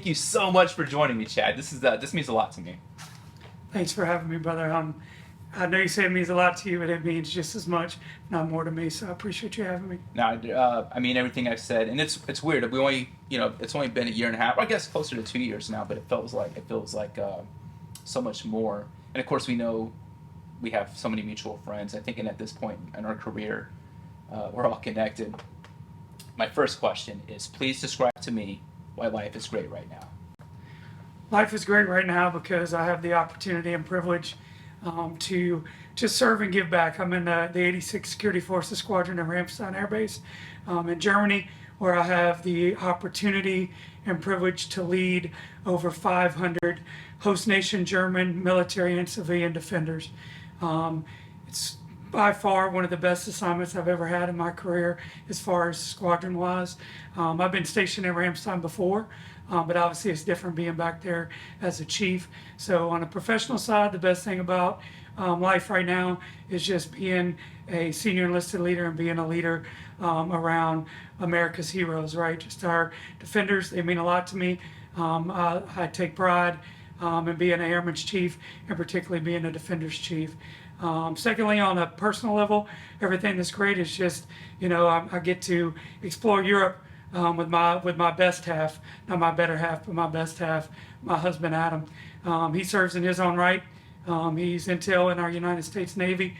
you so much for joining me, Chad. This means a lot to me. Thanks for having me, brother. I know you say it means a lot to you, but it means just as much, if not more to me. So I appreciate you having me. Now, I mean everything I've said, and it's weird. We only, it's only been a year and a half. I guess closer to 2 years now, but it feels like so much more. And of course, we know we have so many mutual friends. I think, and at this point in our career, we're all connected. My first question is, please describe to me why life is great right now. Life is great right now because I have the opportunity and privilege to just serve and give back. I'm in the 86th Security Forces Squadron at Ramstein Air Base in Germany, where I have the opportunity and privilege to lead over 500 host nation German military and civilian defenders. It's by far one of the best assignments I've ever had in my career as far as squadron-wise. I've been stationed in Ramstein before, but obviously it's different being back there as a chief. So on a professional side, the best thing about life right now is just being a senior enlisted leader and being a leader around America's heroes, right? Just our defenders, they mean a lot to me. I take pride in being an airman's chief and particularly being a defender's chief. Secondly, on a personal level, everything that's great is just, I get to explore Europe with my best half, not my better half, but my best half, my husband Adam. He serves in his own right. He's intel in our United States Navy.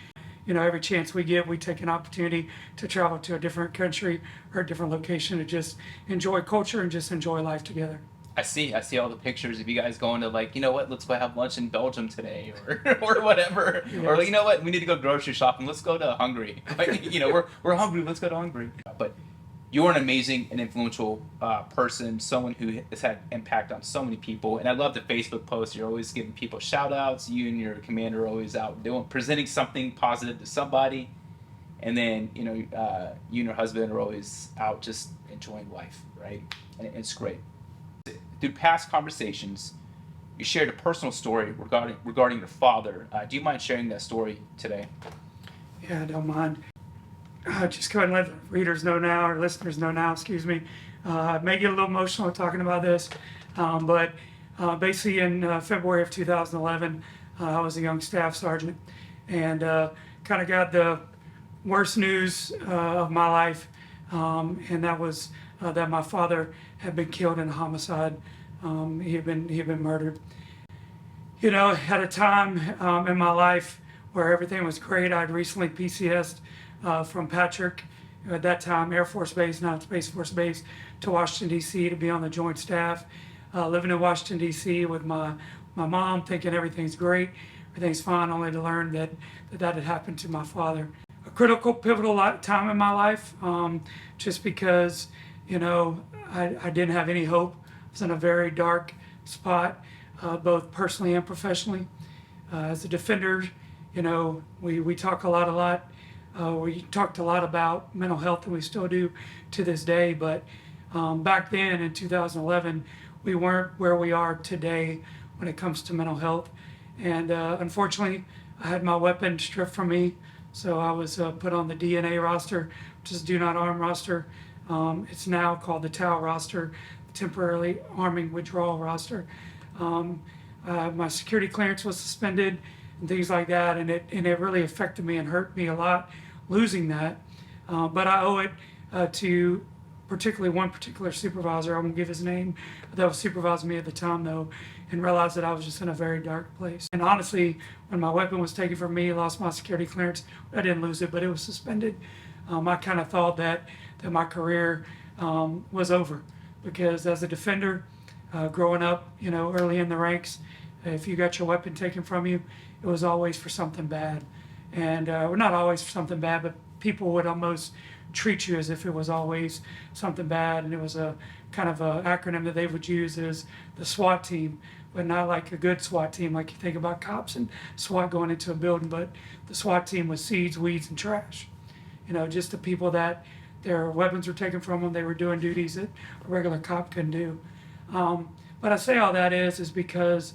Every chance we get, we take an opportunity to travel to a different country or a different location to just enjoy culture and just enjoy life together. I see all the pictures of you guys going to let's go have lunch in Belgium today, or whatever, yes. Or we need to go grocery shopping. Let's go to Hungary. We're hungry. Let's go to Hungary. But you're an amazing and influential person, someone who has had impact on so many people. And I love the Facebook posts. You're always giving people shout outs. You and your commander are always out presenting something positive to somebody. And then, you and your husband are always out just enjoying life, right? And it's great. Through past conversations, you shared a personal story regarding your father. Do you mind sharing that story today? Yeah, I don't mind. Just go ahead and let the readers know now, or listeners know now, I may get a little emotional talking about this, but basically in February of 2011, I was a young staff sergeant and kind of got the worst news of my life, and that was that my father had been killed in a homicide. He had been murdered. At a time in my life where everything was great, I'd recently PCS'd from Patrick, at that time Air Force Base, now Space Force Base, to Washington, D.C. to be on the Joint Staff. Living in Washington, D.C. with my mom, thinking everything's great, everything's fine, only to learn that had happened to my father. A critical, pivotal time in my life, just because, I didn't have any hope. I was in a very dark spot, both personally and professionally. As a defender, we talk a lot. We talked a lot about mental health, and we still do to this day. But back then in 2011, we weren't where we are today when it comes to mental health. And unfortunately, I had my weapon stripped from me. So I was put on the DNA roster, which is Do Not Arm roster. It's now called the TAL roster, Temporarily Arming Withdrawal roster. My security clearance was suspended and things like that, and it really affected me and hurt me a lot losing that. But I owe it to particularly one particular supervisor. I won't give his name, that was supervising me at the time though, and realized that I was just in a very dark place. And honestly, when my weapon was taken from me, I lost my security clearance. I didn't lose it, but it was suspended. I kind of thought that my career was over, because as a defender, growing up, early in the ranks, if you got your weapon taken from you, it was always for something bad. And well, not always for something bad, but people would almost treat you as if it was always something bad. And it was a kind of an acronym that they would use as the SWAT team, but not like a good SWAT team, like you think about cops and SWAT going into a building, but the SWAT team was seeds, weeds, and trash. Just the people that their weapons were taken from them, they were doing duties that a regular cop couldn't do. But I say all that is because,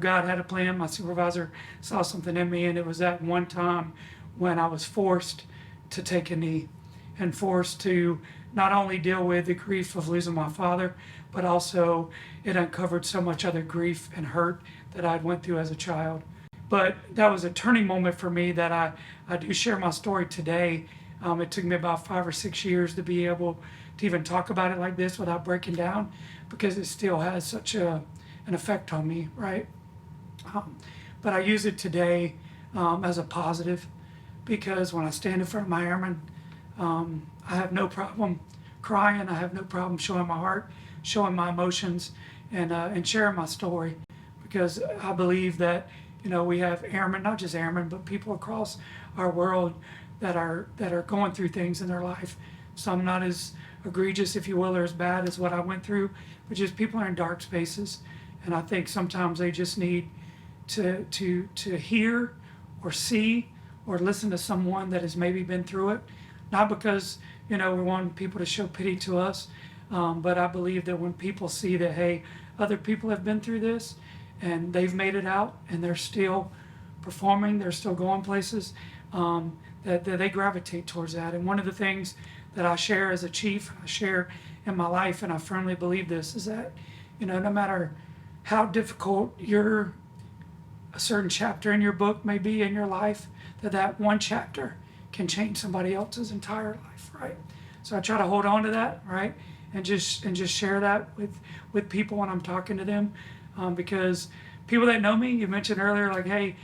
God had a plan. My supervisor saw something in me, and it was that one time when I was forced to take a knee and forced to not only deal with the grief of losing my father, but also it uncovered so much other grief and hurt that I'd went through as a child. But that was a turning moment for me that I do share my story today. It took me about 5 or 6 years to be able to even talk about it like this without breaking down, because it still has such an effect on me, right? But I use it today as a positive, because when I stand in front of my airmen, I have no problem crying. I have no problem showing my heart, showing my emotions, and sharing my story, because I believe that we have airmen, not just airmen, but people across our world that are going through things in their life. Some not as egregious, if you will, or as bad as what I went through, but just people are in dark spaces, and I think sometimes they just need to hear or see or listen to someone that has maybe been through it, not because we want people to show pity to us, but I believe that when people see that, hey, other people have been through this and they've made it out and they're still performing, they're still going places, that they gravitate towards that. And one of the things that I share as a chief, I share in my life, and I firmly believe this, is that no matter how difficult a certain chapter in your book may be in your life, that one chapter can change somebody else's entire life, right? So I try to hold on to that, right, and just share that with people when I'm talking to them, because people that know me, you mentioned earlier, like, hey,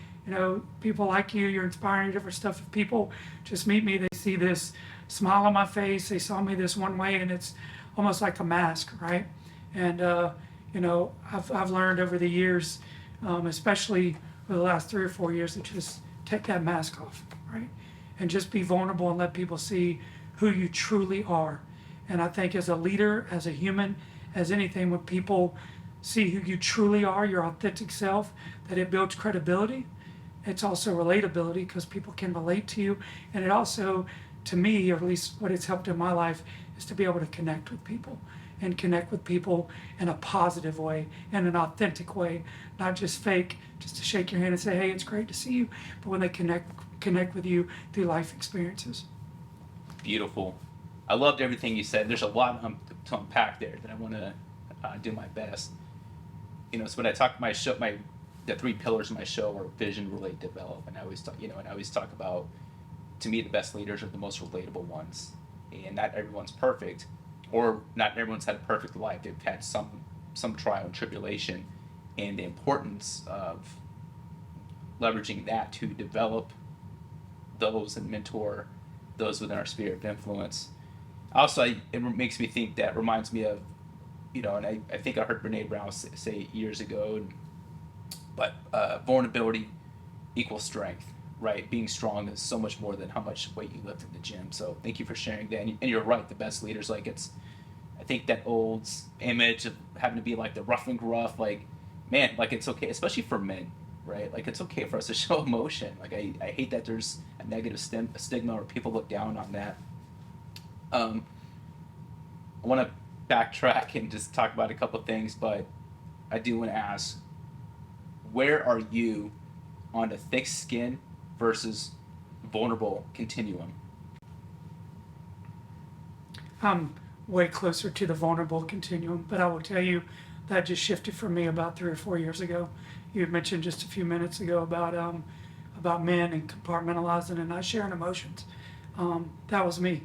people like you, you're inspiring, different stuff. If people just meet me, they see this smile on my face, they saw me this one way, and it's almost like a mask, right? And I've learned over the years, especially for the last 3 or 4 years, to just take that mask off, right? And just be vulnerable and let people see who you truly are. And I think as a leader, as a human, as anything, when people see who you truly are, your authentic self, that it builds credibility. It's also relatability, because people can relate to you. And it also, to me, or at least what it's helped in my life, is to be able to connect with people, and connect with people in a positive way, in an authentic way, not just fake, just to shake your hand and say, hey, it's great to see you, but when they connect with you through life experiences. Beautiful. I loved everything you said. There's a lot to unpack there that I want to do my best. So when I talk the 3 pillars of my show are vision, relate, develop, and I always talk about, to me, the best leaders are the most relatable ones, and not everyone's perfect, or not everyone's had a perfect life. They've had some trial and tribulation, and the importance of leveraging that to develop those and mentor those within our sphere of influence. Also, it makes me think, that reminds me of, and I think I heard Brené Brown say years ago, but vulnerability equals strength, right? Being strong is so much more than how much weight you lift in the gym. So thank you for sharing that. And you're right, the best leaders, I think that old image of having to be like the rough and gruff, man, it's okay, especially for men, right? It's okay for us to show emotion. I hate that there's a negative stigma, or people look down on that. I want to backtrack and just talk about a couple things, but I do want to ask, where are you on the thick skin versus vulnerable continuum? I'm way closer to the vulnerable continuum, but I will tell you that just shifted for me about 3 or 4 years ago. You had mentioned just a few minutes ago about men and compartmentalizing and not sharing emotions. That was me,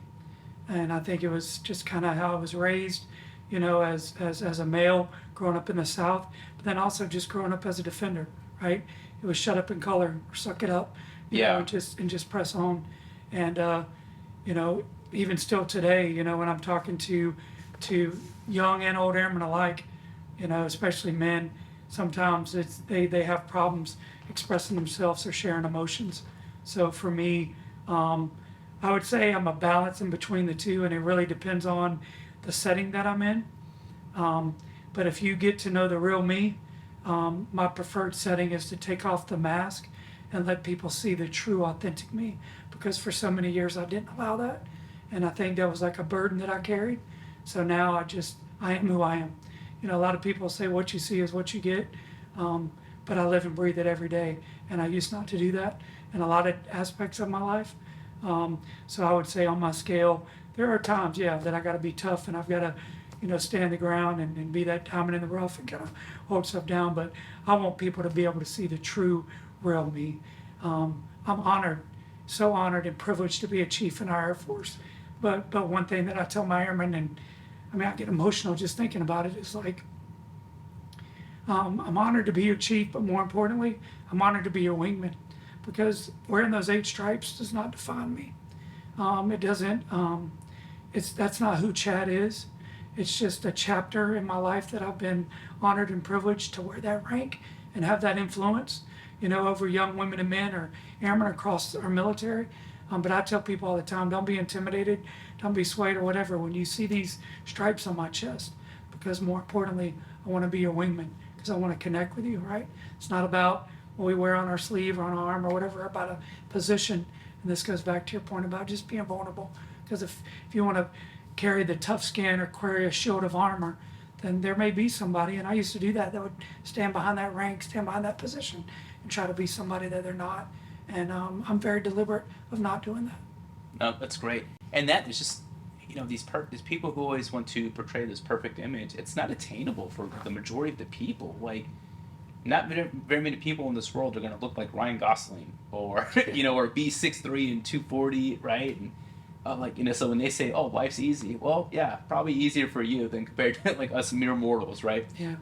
and I think it was just kind of how I was raised, as a male growing up in the South, but then also just growing up as a defender, right? It was shut up and color, or suck it up, and just press on. And even still today, when I'm talking to young and old airmen alike, especially men, sometimes they have problems expressing themselves or sharing emotions. So for me, I would say I'm a balance in between the two, and it really depends on the setting that I'm in. But if you get to know the real me, my preferred setting is to take off the mask and let people see the true, authentic me. Because for so many years I didn't allow that, and I think that was like a burden that I carried. So now I am who I am. A lot of people say what you see is what you get, but I live and breathe it every day, and I used not to do that in a lot of aspects of my life. So I would say on my scale, there are times, yeah, that I got to be tough and I've got to, stand the ground and be that diamond in the rough and kind of hold stuff down. But I want people to be able to see the true, real me. I'm honored, so honored and privileged to be a chief in our Air Force. But one thing that I tell my airmen, and I mean, I get emotional just thinking about it, is like, I'm honored to be your chief, but more importantly, I'm honored to be your wingman, because wearing those 8 stripes does not define me. It doesn't. That's not who Chad is. It's just a chapter in my life that I've been honored and privileged to wear that rank and have that influence, over young women and men or airmen across our military. But I tell people all the time, don't be intimidated, don't be swayed or whatever when you see these stripes on my chest, because more importantly, I want to be your wingman, because I want to connect with you, right? It's not about what we wear on our sleeve or on our arm or whatever, about a position. And this goes back to your point about just being vulnerable. Because if you want to carry the tough skin or carry a shield of armor, then there may be somebody, and I used to do that would stand behind that rank, stand behind that position, and try to be somebody that they're not. And I'm very deliberate of not doing that. No, that's great. And that is just, these people who always want to portray this perfect image, it's not attainable for the majority of the people. Like, not very many people in this world are going to look like Ryan Gosling or, or be 6'3" and 240, right? And so when they say, oh, life's easy, well, yeah, probably easier for you than compared to like us mere mortals, right? Yeah.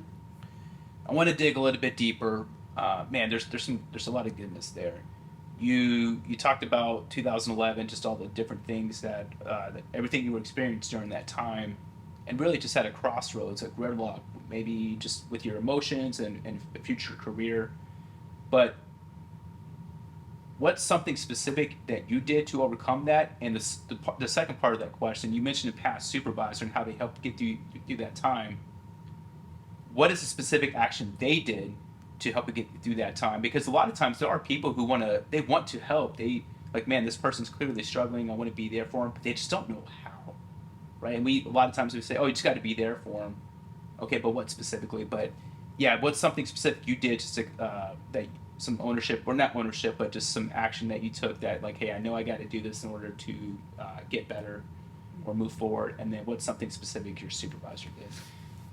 I want to dig a little bit deeper. Man, there's a lot of goodness there. You talked about 2011, just all the different things that everything you experienced during that time, and really just at a crossroads, a gridlock, maybe just with your emotions and a future career. But what's something specific that you did to overcome that? And the second part of that question, you mentioned a past supervisor and how they helped get through that time. What is the specific action they did to help you get through that time? Because a lot of times there are people who want to help. They like, man, this person's clearly struggling. I want to be there for them, but they just don't know how, right? And a lot of times we say, oh, you just got to be there for them. Okay, but what specifically? But yeah, what's something specific you did just to, that some ownership, or not ownership, but just some action that you took that, like, hey, I know I got to do this in order to get better or move forward. And then what's something specific your supervisor did?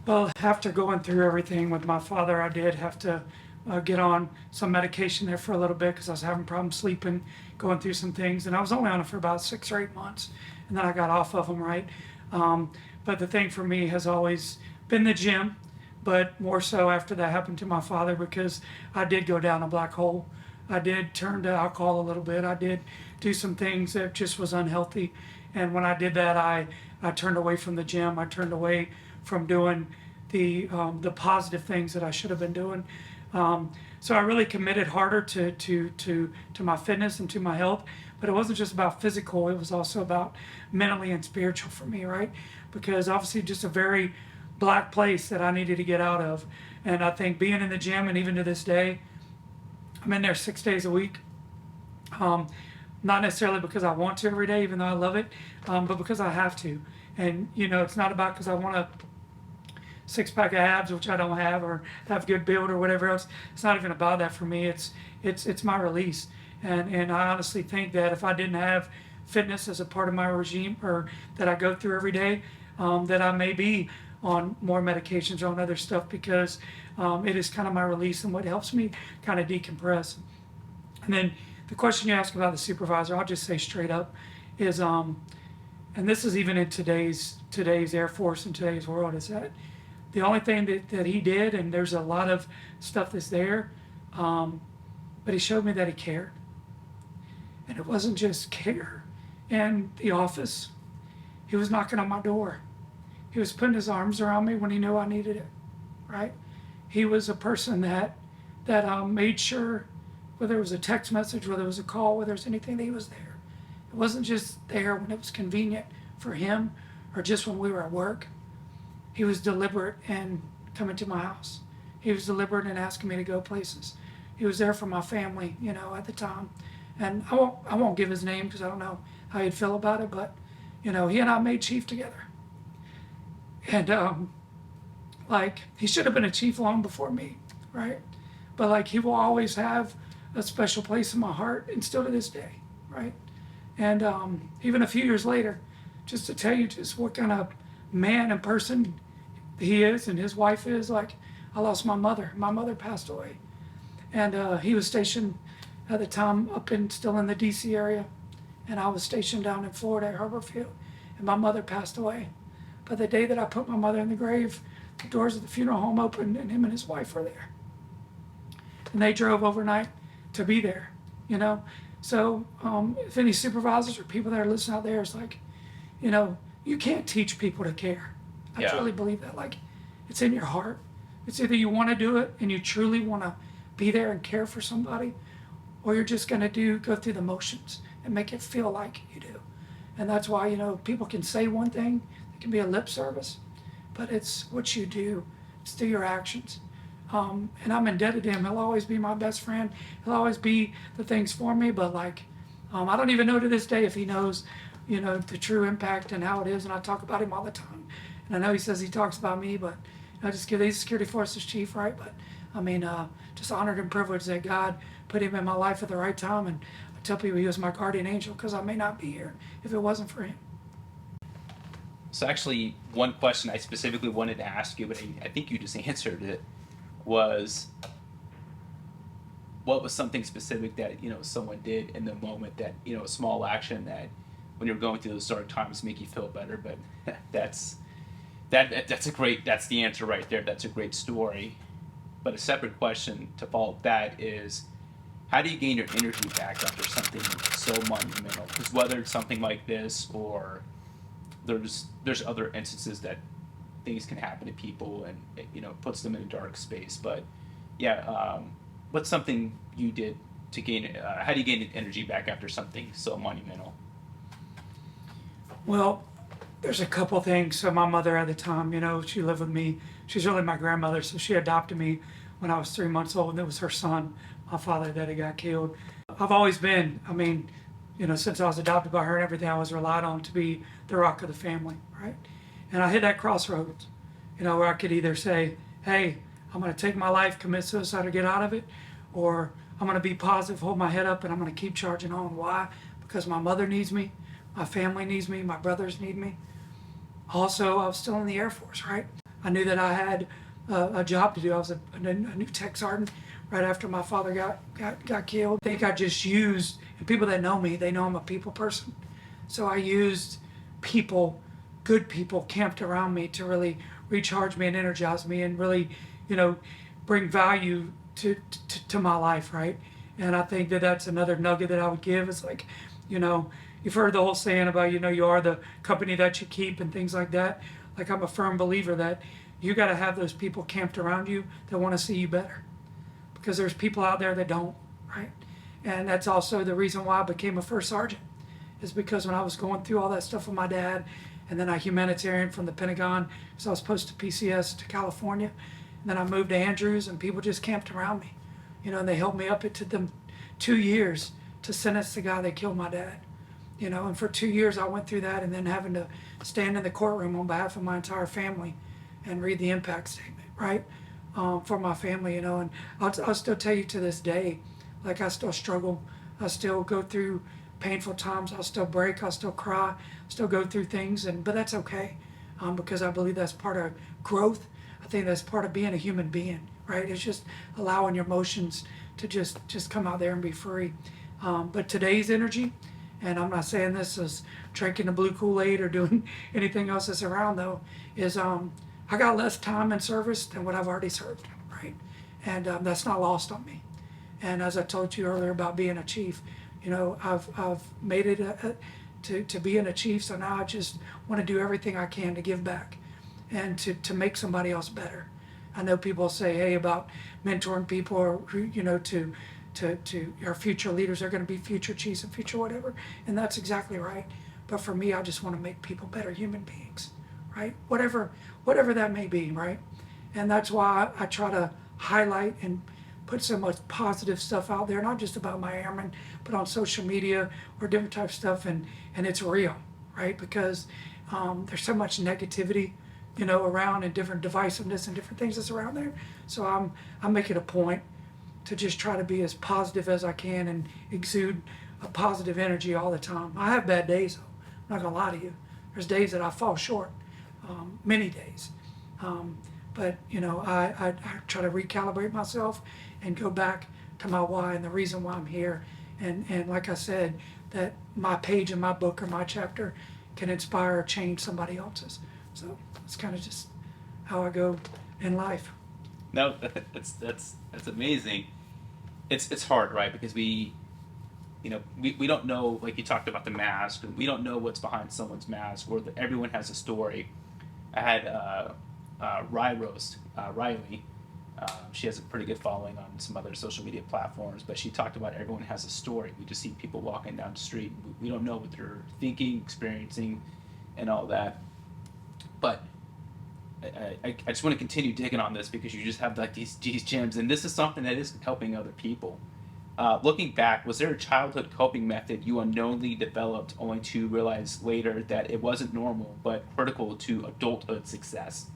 Well, after going through everything with my father, I did have to get on some medication there for a little bit because I was having problems sleeping, going through some things, and I was only on it for about 6 or 8 months, and then I got off of them, right? But the thing for me has always been the gym, but more so after that happened to my father, because I did go down a black hole. I did turn to alcohol a little bit. I did do some things that just was unhealthy, and when I did that, I turned away from the gym. I turned away from doing the positive things that I should have been doing. So I really committed harder to my fitness and to my health. But it wasn't just about physical, it was also about mentally and spiritual for me, right? Because obviously just a very black place that I needed to get out of. And I think being in the gym, and even to this day, I'm in there 6 days a week. Not necessarily because I want to every day, even though I love it, but because I have to. And it's not about because I want a 6-pack of abs, which I don't have, or have good build or whatever else. It's not even about that for me. It's my release. And I honestly think that if I didn't have fitness as a part of my regime, or that I go through every day, that I may be on more medications or on other stuff, because it is kind of my release and what helps me kind of decompress. And then the question you asked about the supervisor, I'll just say straight up, is and this is even in today's Air Force and today's world, is that the only thing that he did, and there's a lot of stuff that's there, but he showed me that he cared. And it wasn't just care in the office. He was knocking on my door. He was putting his arms around me when he knew I needed it, right? He was a person that made sure, whether it was a text message, whether it was a call, whether it was anything, that he was there. It wasn't just there when it was convenient for him or just when we were at work. He was deliberate in coming to my house. He was deliberate in asking me to go places. He was there for my family, at the time. And I won't give his name because I don't know how he'd feel about it, but, he and I made chief together. And, he should have been a chief long before me, right? But, he will always have a special place in my heart, and still to this day, right? And even a few years later, just to tell you just what kind of man and person he is and his wife is. Like, I lost my mother. My mother passed away. And he was stationed at the time still in the DC area. And I was stationed down in Florida at Harborfield. And my mother passed away. But the day that I put my mother in the grave, the doors of the funeral home opened and him and his wife were there. And they drove overnight to be there, you know? So if any supervisors or people that are listening out there, it's like, you know, you can't teach people to care. I truly believe that. Like, it's in your heart. It's either you want to do it and you truly want to be there and care for somebody, or you're just going to go through the motions and make it feel like you do. And that's why, you know, people can say one thing, it can be a lip service, but it's what you do. It's through your actions. And I'm indebted to him. He'll always be my best friend. He'll always be the things for me. But like, I don't even know to this day if he knows, you know, the true impact and how it is. And I talk about him all the time. And I know he says he talks about me, but I just give he's security forces chief, right? But I mean, just honored and privileged that God put him in my life at the right time. And I tell people he was my guardian angel, because I may not be here if it wasn't for him. So actually, one question I specifically wanted to ask you, but I think you just answered it, was what was something specific that, you know, someone did in the moment, that, you know, a small action that when you're going through those dark times make you feel better. But that's the answer right there. That's a great story. But a separate question to follow up that is, how do you gain your energy back after something so monumental? Because whether it's something like this, or there's other instances that things can happen to people and it, you know, puts them in a dark space. But yeah, what's something you did to gain, how do you gain energy back after something so monumental? Well, there's a couple things. So my mother at the time, you know, she lived with me. She's really my grandmother. So she adopted me when I was 3 months old, and it was her son, my father, that had got killed. I've always been, I mean, you know, since I was adopted by her and everything, I was relied on to be the rock of the family, right? And I hit that crossroads, you know, where I could either say, hey, I'm going to take my life, commit suicide, or get out of it, or I'm going to be positive, hold my head up, and I'm going to keep charging on. Why? Because my mother needs me, my family needs me, my brothers need me. Also, I was still in the Air Force, right? I knew that I had a job to do. I was a new tech sergeant right after my father got killed. I think I just used, and people that know me, they know I'm a people person. So I used people, good people camped around me to really recharge me and energize me and really, you know, bring value to my life, right? And I think that that's another nugget that I would give. Is like, you know, you've heard the whole saying about, you know, you are the company that you keep and things like that. Like, I'm a firm believer that you got to have those people camped around you that want to see you better, because there's people out there that don't, right? And that's also the reason why I became a first sergeant, is because when I was going through all that stuff with my dad, and then I humanitarian from the Pentagon, so I was posted to PCS to California, and then I moved to Andrews, and people just camped around me, you know, and they held me up. It took them 2 years to sentence the guy that killed my dad, you know, and for 2 years I went through that, and then having to stand in the courtroom on behalf of my entire family and read the impact statement, right, for my family, you know. And I'll still tell you to this day, like, I still struggle, I still go through painful times, I'll still break, I'll still cry, still go through things, but that's okay, because I believe that's part of growth. I think that's part of being a human being, right? It's just allowing your emotions to just come out there and be free. But today's energy, and I'm not saying this as drinking the blue Kool-Aid or doing anything else that's around, though, is I got less time in service than what I've already served, right? And that's not lost on me. And as I told you earlier about being a chief, you know, I've made it to being a chief, so now I just want to do everything I can to give back and to make somebody else better. I know people say, hey, about mentoring people, or, you know, to our future leaders are going to be future chiefs and future whatever, and that's exactly right. But for me, I just want to make people better human beings, right? Whatever that may be, right? And that's why I try to highlight and put so much positive stuff out there, not just about my airmen, but on social media or different type of stuff, and it's real, right? Because there's so much negativity, you know, around, and different divisiveness and different things that's around there. So I'm making a point to just try to be as positive as I can and exude a positive energy all the time. I have bad days, though, I'm not gonna lie to you. There's days that I fall short, many days. But I try to recalibrate myself and go back to my why and the reason why I'm here. And like I said, that my page in my book or my chapter can inspire or change somebody else's. So it's kind of just how I go in life. No, that's amazing. It's hard, right? Because we don't know, like you talked about the mask. We don't know what's behind someone's mask, or everyone has a story. I had Riley. She has a pretty good following on some other social media platforms, but she talked about everyone has a story. We just see people walking down the street. We don't know what they're thinking, experiencing, and all that. But I just want to continue digging on this because you just have like these gems, and this is something that is helping other people. Looking back, was there a childhood coping method you unknowingly developed only to realize later that it wasn't normal but critical to adulthood success?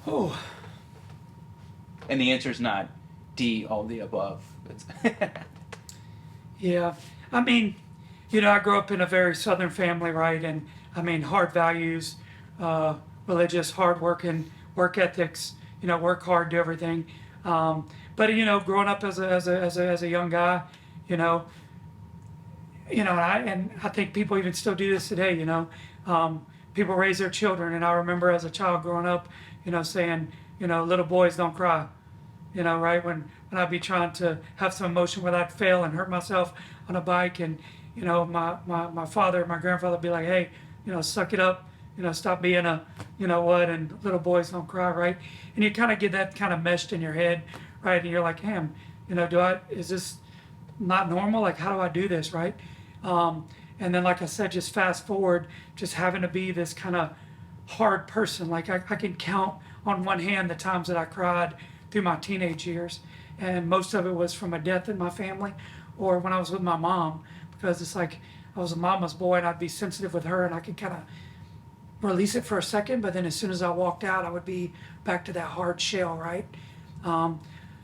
Oh, And the answer is not D, all the above. yeah. I mean, I grew up in a very Southern family, right? And I mean, hard values, religious, hard working, work ethics. Work hard, do everything. But growing up as a young guy, and I think people even still do this today. People raise their children, and I remember as a child growing up, saying, little boys don't cry. Right when I'd be trying to have some emotion where I'd fail and hurt myself on a bike, and my father, my grandfather would be like, hey, suck it up, stop being a, and little boys don't cry, right? And you kind of get that kind of meshed in your head, right? And you're like, damn, is this not normal? Like, how do I do this, right? And then, like I said, just fast forward, just having to be this kind of hard person. Like I can count on one hand the times that I cried through my teenage years, and most of it was from a death in my family or when I was with my mom, because it's like I was a mama's boy and I'd be sensitive with her and I could kind of release it for a second, but then as soon as I walked out I would be back to that hard shell, right?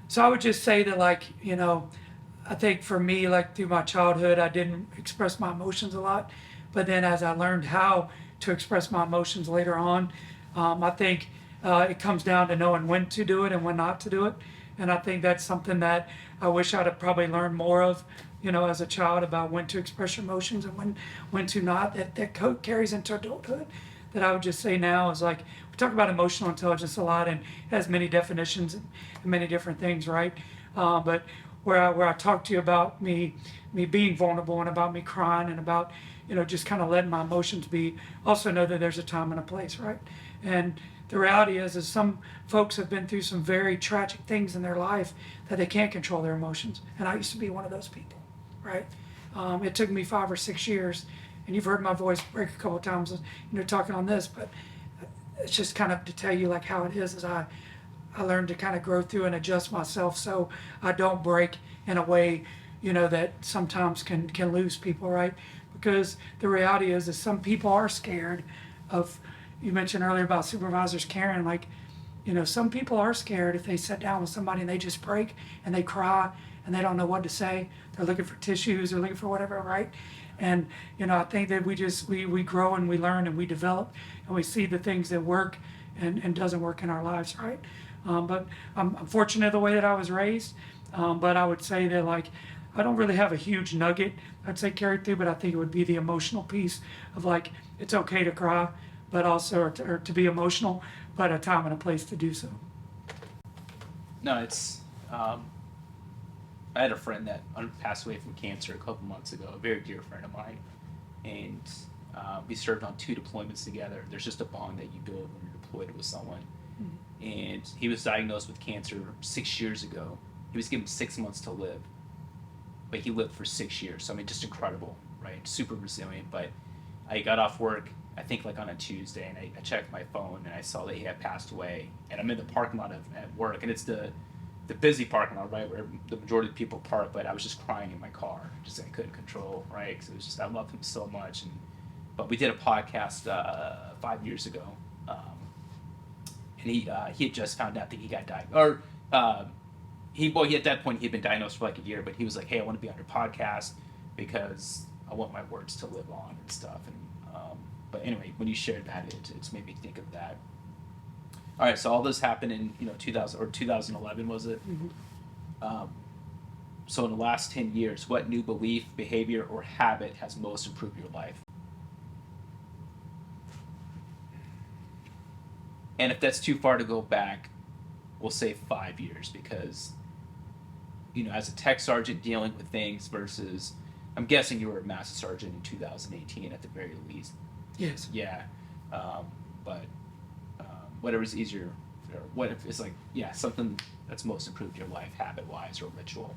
So I would just say that, like, I think for me, like through my childhood, I didn't express my emotions a lot, but then as I learned how to express my emotions later on, I think it comes down to knowing when to do it and when not to do it. And I think that's something that I wish I'd have probably learned more of, as a child, about when to express your emotions and when to not. That carries into adulthood. That I would just say now is, like, we talk about emotional intelligence a lot, and it has many definitions and many different things, right? But where I talk to you about me being vulnerable and about me crying and about just kind of letting my emotions be, also know that there's a time and a place, right? And the reality is some folks have been through some very tragic things in their life that they can't control their emotions, and I used to be one of those people, right? It took me 5 or 6 years, and you've heard my voice break a couple of times, talking on this, but it's just kind of to tell you like how it is as I learned to kind of grow through and adjust myself so I don't break in a way, that sometimes can lose people, right? Because the reality is some people are scared of, you mentioned earlier about supervisors caring, like, some people are scared if they sit down with somebody and they just break and they cry and they don't know what to say. They're looking for tissues, they're looking for whatever, right? And, I think that we grow and we learn and we develop and we see the things that work and doesn't work in our lives, right? But I'm fortunate the way that I was raised. But I would say that, like, I don't really have a huge nugget I'd say carried through, but I think it would be the emotional piece of, like, it's okay to cry, but also or to be emotional, but a time and a place to do so. No, it's. I had a friend that passed away from cancer a couple months ago, a very dear friend of mine, and we served on 2 deployments together. There's just a bond that you build when you're deployed with someone. Mm-hmm. And he was diagnosed with cancer 6 years ago. He was given 6 months to live, but he lived for 6 years. So I mean, just incredible, right? Super resilient. But I got off work, I think like on a Tuesday, and I checked my phone and I saw that he had passed away. And I'm in the parking lot at work, and it's the busy parking lot, right, where the majority of people park. But I was just crying in my car, just I couldn't control, right? Because it was just, I loved him so much. But we did a podcast 5 years ago, and he had just found out that he got diagnosed, or he at that point he had been diagnosed for like a year. But he was like, hey, I want to be on your podcast because I want my words to live on and stuff. And but anyway, when you shared that, it's made me think of that. All right, so all this happened in 2000 or 2011, was it? So in the last 10 years, what new belief, behavior, or habit has most improved your life? And if that's too far to go back, we'll say 5 years, because as a tech sergeant dealing with things versus, I'm guessing you were a master sergeant in 2018 at the very least. Yes. Yeah, but whatever's easier, or what if it's like, something that's most improved your life, habit-wise or ritual.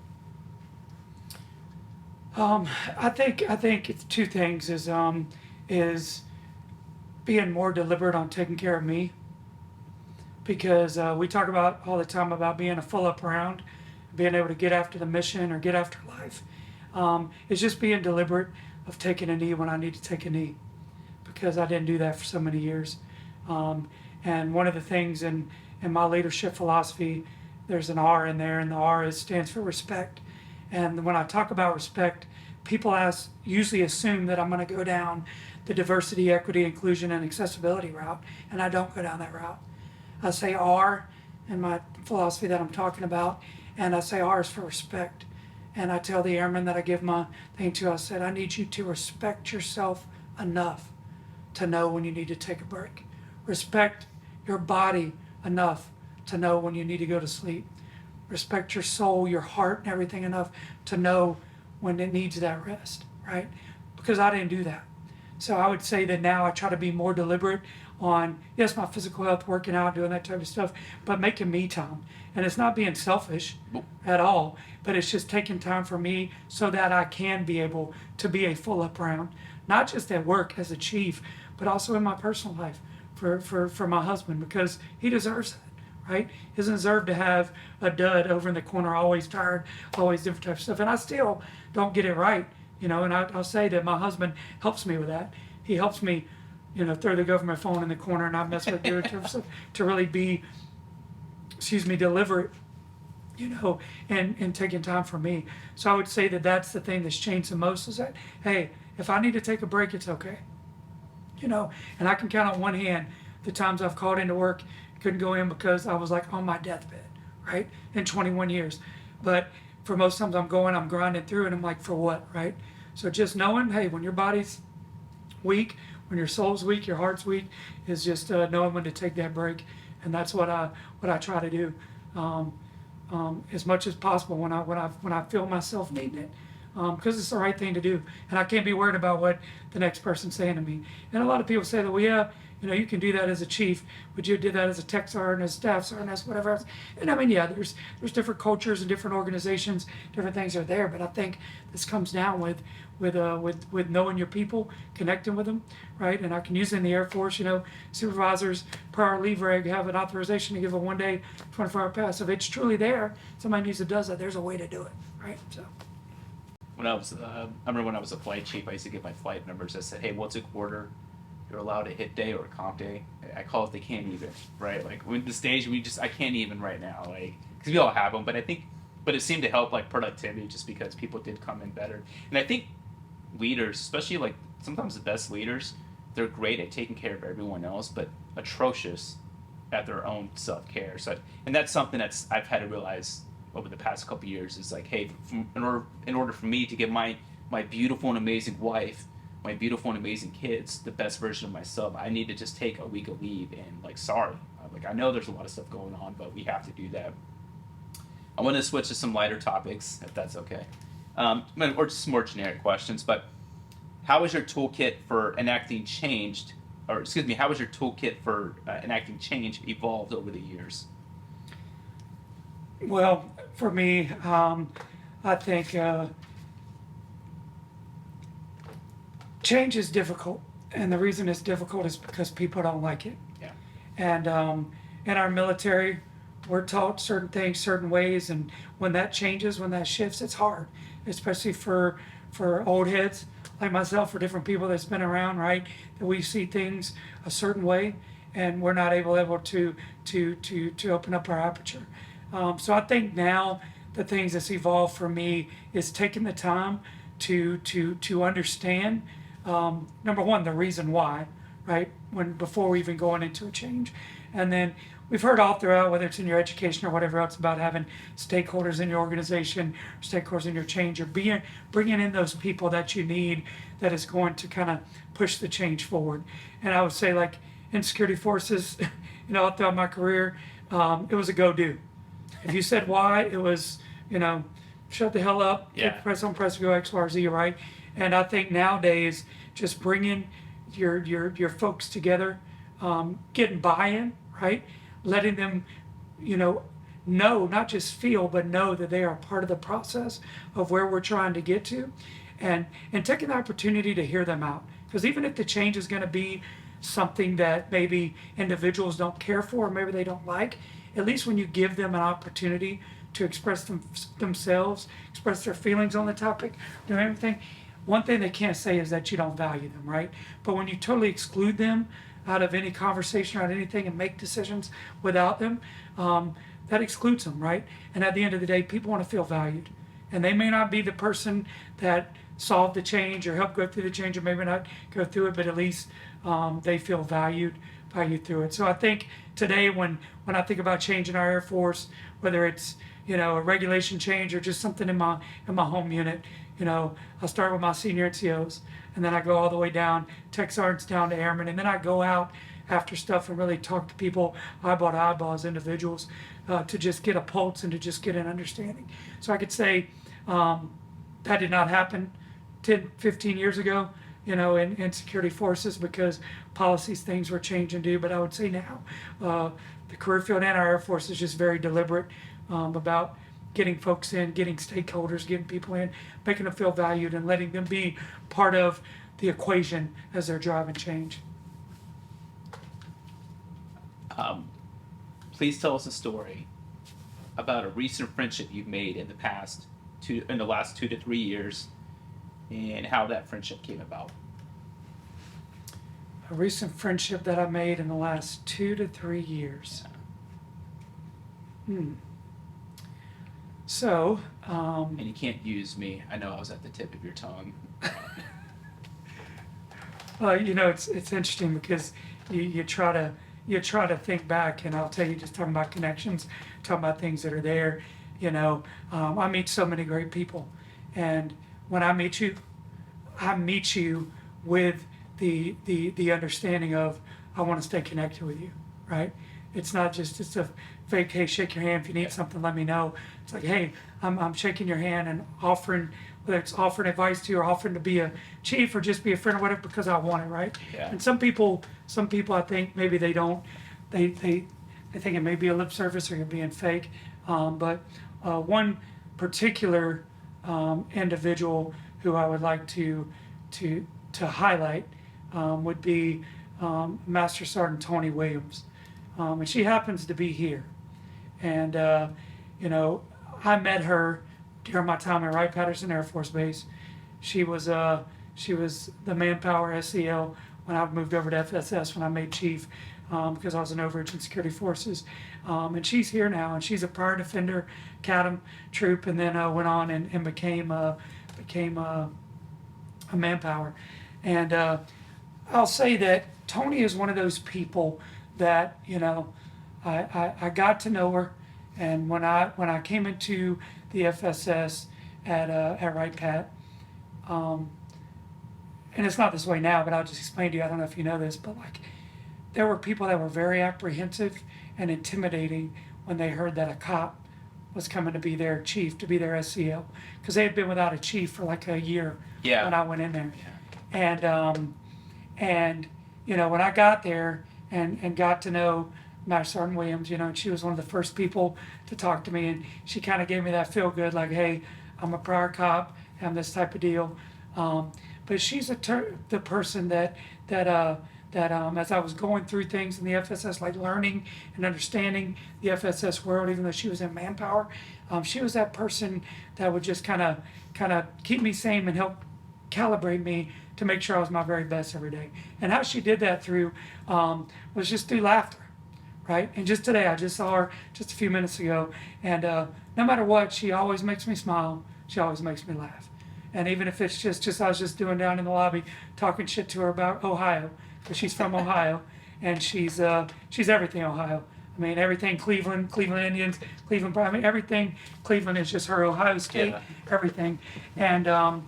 I think it's two things: is being more deliberate on taking care of me, because we talk about all the time about being a full up round, being able to get after the mission or get after life. It's just being deliberate of taking a knee when I need to take a knee, because I didn't do that for so many years. And one of the things in my leadership philosophy, there's an R in there, and the R stands for respect. And when I talk about respect, people usually assume that I'm going to go down the diversity, equity, inclusion, and accessibility route, and I don't go down that route. I say R in my philosophy that I'm talking about, and I say R is for respect. And I tell the airmen that I give my thing to, I said, I need you to respect yourself enough to know when you need to take a break. Respect your body enough to know when you need to go to sleep. Respect your soul, your heart, and everything enough to know when it needs that rest, right? Because I didn't do that. So I would say that now I try to be more deliberate on, yes, my physical health, working out, doing that type of stuff, but making me time. And it's not being selfish at all, but it's just taking time for me so that I can be able to be a full up round, not just at work as a chief, but also in my personal life for my husband, because he deserves that. Right? He doesn't deserve to have a dud over in the corner, always tired, always different types of stuff. And I still don't get it right, and I'll say that my husband helps me with that. He helps me, throw the government phone in the corner and not mess with it to really be, deliberate, and taking time for me. So I would say that that's the thing that's changed the most, is that, hey, if I need to take a break, it's okay. And I can count on one hand the times I've called into work, couldn't go in because I was like on my deathbed, right? In 21 years. But for most times I'm grinding through, and I'm like, for what, right? So just knowing, hey, when your body's weak, when your soul's weak, your heart's weak, is just knowing when to take that break. And that's what I try to do as much as possible when I feel myself needing it. Because it's the right thing to do. And I can't be worried about what the next person's saying to me. And a lot of people say that, well, yeah, you can do that as a chief, but you did that as a tech sergeant, as a staff sergeant, as whatever else. And I mean, yeah, there's different cultures and different organizations, different things are there. But I think this comes down with knowing your people, connecting with them, right? And I can use it in the Air Force. Supervisors per our leave reg have an authorization to give a 1-day, 24-hour pass. If it's truly there, somebody needs to do that. There's a way to do it, right? So. I remember when I was a flight chief, I used to get my flight numbers that said, hey, what's a quarter? You're allowed a hit day or a comp day. I call it the can't even, right? Like when the stage, I can't even right now, like, because we all have them, but it seemed to help like productivity, just because people did come in better. And I think leaders, especially like sometimes the best leaders, they're great at taking care of everyone else, but atrocious at their own self-care. So, and that's something I've had to realize over the past couple of years, is like, hey, in order for me to give my beautiful and amazing wife, my beautiful and amazing kids, the best version of myself, I need to just take a week of leave, and I know there's a lot of stuff going on, but we have to do that. I want to switch to some lighter topics, if that's okay, or just more generic questions. But how has your toolkit for enacting change evolved over the years? Well, for me, I think change is difficult, and the reason it's difficult is because people don't like it. Yeah. And in our military, we're taught certain things, certain ways, and when that changes, when that shifts, it's hard, especially for old heads like myself, for different people that's been around, right? That we see things a certain way, and we're not able to open up our aperture. So I think now the things that's evolved for me is taking the time to understand, number one, the reason why, right? Before we even going into a change. And then we've heard all throughout, whether it's in your education or whatever else, about having stakeholders in your organization, stakeholders in your change, or bringing in those people that you need, that is going to kind of push the change forward. And I would say, like in security forces, all throughout my career, it was a go-do. If you said why, it was, shut the hell up, Yeah. press on press, go X, Y, or Z, right? And I think nowadays, just bringing your folks together, getting buy-in, right? Letting them, know, not just feel, but know that they are part of the process of where we're trying to get to, and taking the opportunity to hear them out. Because even if the change is going to be something that maybe individuals don't care for, or maybe they don't like, at least when you give them an opportunity to express themselves, express their feelings on the topic, do everything. One thing they can't say is that you don't value them, right? But when you totally exclude them out of any conversation or out of anything and make decisions without them, that excludes them, right? And at the end of the day, people want to feel valued. And they may not be the person that solved the change or helped go through the change, or maybe not go through it, but at least they feel valued through it. So I think today, when I think about change in our Air Force, whether it's a regulation change or just something in my home unit, I start with my senior NCOs, and then I go all the way down, tech sergeants down to airmen, and then I go out after stuff and really talk to people eyeball to eyeball as individuals, to just get a pulse and to just get an understanding. So I could say that did not happen 10, 15 years ago, in security forces, because policies, things were changing too. But I would say now, the career field and our Air Force is just very deliberate about getting folks in, getting stakeholders, getting people in, making them feel valued, and letting them be part of the equation as they're driving change. Please tell us a story about a recent friendship you've made in the last 2 to 3 years, and how that friendship came about. A recent friendship that I made in the last 2 to 3 years. So, and you can't use me. I know I was at the tip of your tongue. it's interesting because you try to think back, and I'll tell you, just talking about connections, talking about things that are there. I meet so many great people, and when I meet you with the understanding of, I want to stay connected with you, right? It's not just a fake, hey, shake your hand, if you need something, let me know. It's like, hey, I'm shaking your hand and offering, whether it's offering advice to you or offering to be a chief or just be a friend or whatever, because I want it, right? Yeah. And some people I think maybe they don't, they think it may be a lip service or you're being fake. But one particular individual who I would like to highlight would be Master Sergeant Tony Williams. And she happens to be here. And, I met her during my time at Wright-Patterson Air Force Base. She was the manpower SEL when I moved over to FSS when I made chief, because I was an overage in security forces. And she's here now, and she's a prior defender, CADM troop, and then went on and became a manpower. And I'll say that Tony is one of those people that, I got to know her, and when I came into the FSS at Wright-Pat, and it's not this way now, but I'll just explain to you, I don't know if you know this, but like, there were people that were very apprehensive and intimidating when they heard that a cop was coming to be their chief, to be their SCL, because they had been without a chief for like a year when I went in there. Yeah. And when I got there and got to know Master Sergeant Williams, and she was one of the first people to talk to me, and she kind of gave me that feel good, like, hey, I'm a prior cop, I'm this type of deal. But she's the person that as I was going through things in the FSS, like learning and understanding the FSS world, even though she was in manpower, she was that person that would just kind of keep me sane and help calibrate me to make sure I was my very best every day. And how she did that was just through laughter, right? And just today, I just saw her just a few minutes ago, and no matter what, she always makes me smile. She always makes me laugh. And even if it's just I was just doing down in the lobby talking shit to her about Ohio, because she's from Ohio, and she's everything Ohio. I mean, everything Cleveland, Cleveland Indians, Cleveland, I mean, everything Cleveland is just her Ohio State, Yeah. everything. And,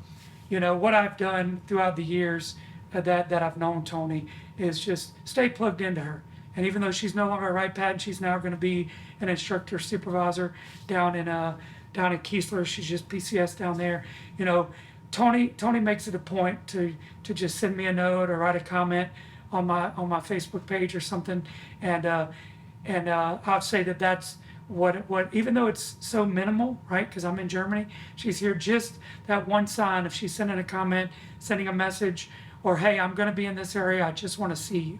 you know, what I've done throughout the years that I've known Tony is just stay plugged into her. And even though she's no longer a right pad, she's now going to be an instructor supervisor down in Keesler. She's just PCS down there. You know, Tony makes it a point to just send me a note or write a comment on my Facebook page or something, and I'll say that's what even though it's so minimal, right? Because I'm in Germany, she's here. Just that one sign, if she's sending a comment, sending a message, or hey, I'm going to be in this area, I just want to see you,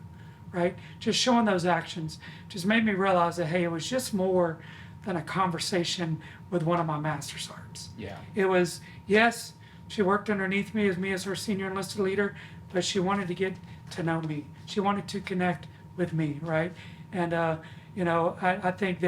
right? Just showing those actions just made me realize that hey, it was just more than a conversation with one of my master sergeants. Yeah. It was, yes, she worked underneath me as her senior enlisted leader, but she wanted to get to know me. She wanted to connect with me, right? And you know, I think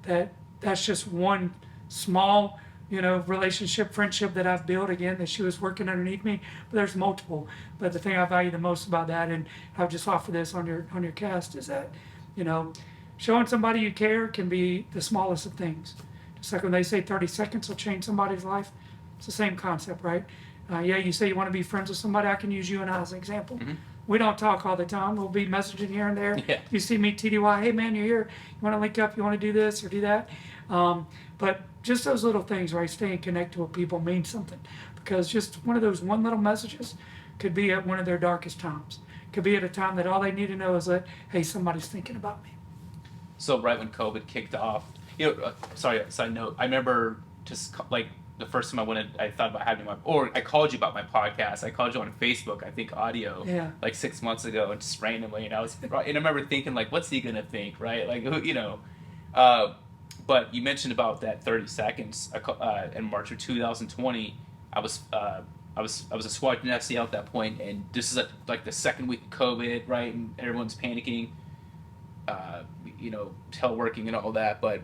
that's just one small, you know, relationship, friendship that I've built, again, that she was working underneath me, but there's multiple. But the thing I value the most about that, and I'll just offer this on your cast, is that, you know, showing somebody you care can be the smallest of things. Just like when they say 30 seconds will change somebody's life, it's the same concept, right? Yeah, you say you want to be friends with somebody, I can use you and I as an example. Mm-hmm. We don't talk all the time. We'll be messaging here and there. Yeah. You see me TDY, hey man, you're here. You want to link up? You want to do this or do that? But just those little things, right? Staying connected with people means something, because just one of those one little messages could be at one of their darkest times. Could be at a time that all they need to know is that, hey, somebody's thinking about me. So right when COVID kicked off, you know, sorry, side note, I remember just like the first time I thought about having or I called you about my podcast. I called you on Facebook, I think audio, Yeah. like 6 months ago, and just randomly, and I remember thinking like, what's he gonna think, right? Like, you know, but you mentioned about that 30 seconds in March of 2020. I was a squadron SEL at that point, and this is like the second week of COVID, right? And everyone's panicking, you know, teleworking and all that, but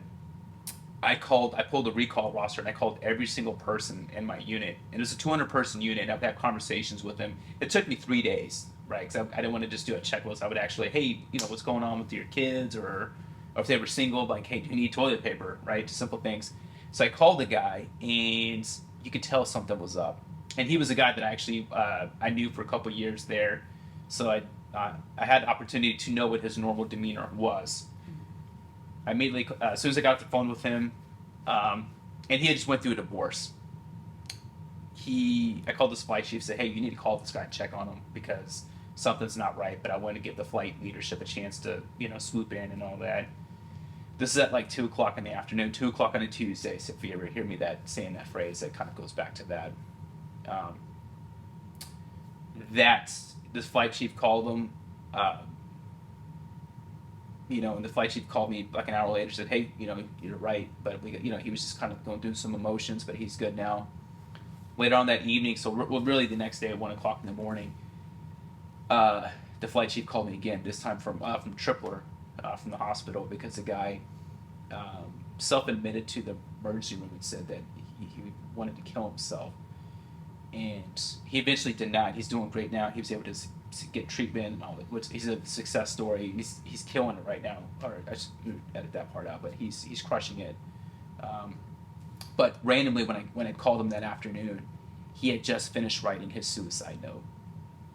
I pulled a recall roster, and I called every single person in my unit. And it was a 200-person unit, and I would have conversations with them. It took me 3 days, right? Because I didn't want to just do a checklist. I would actually, hey, you know, what's going on with your kids? Or if they were single, like, hey, do you need toilet paper, right? Just simple things. So I called the guy, and you could tell something was up. And he was a guy that I actually, I knew for a couple years there. So I had the opportunity to know what his normal demeanor was. I immediately, as soon as I got off the phone with him, and he had just went through a divorce. I called the flight chief and said, hey, you need to call this guy and check on him because something's not right, but I want to give the flight leadership a chance to, you know, swoop in and all that. This is at like 2 o'clock in the afternoon, 2 o'clock on a Tuesday, so if you ever hear me saying that phrase, that kind of goes back to that. This flight chief called him, you know, and the flight chief called me like an hour later, said, hey, you know, you're right, but you know, he was just kind of going through some emotions, but he's good now. Later on that evening, so really the next day at 1 o'clock in the morning, the flight chief called me again, this time from Tripler, from the hospital, because the guy self-admitted to the emergency room and said that he wanted to kill himself. And he eventually denied. He's doing great now. He was able to get treatment and all that. Which he's a success story. He's killing it right now. Or I should edit that part out, but he's crushing it. But randomly, when I called him that afternoon, he had just finished writing his suicide note,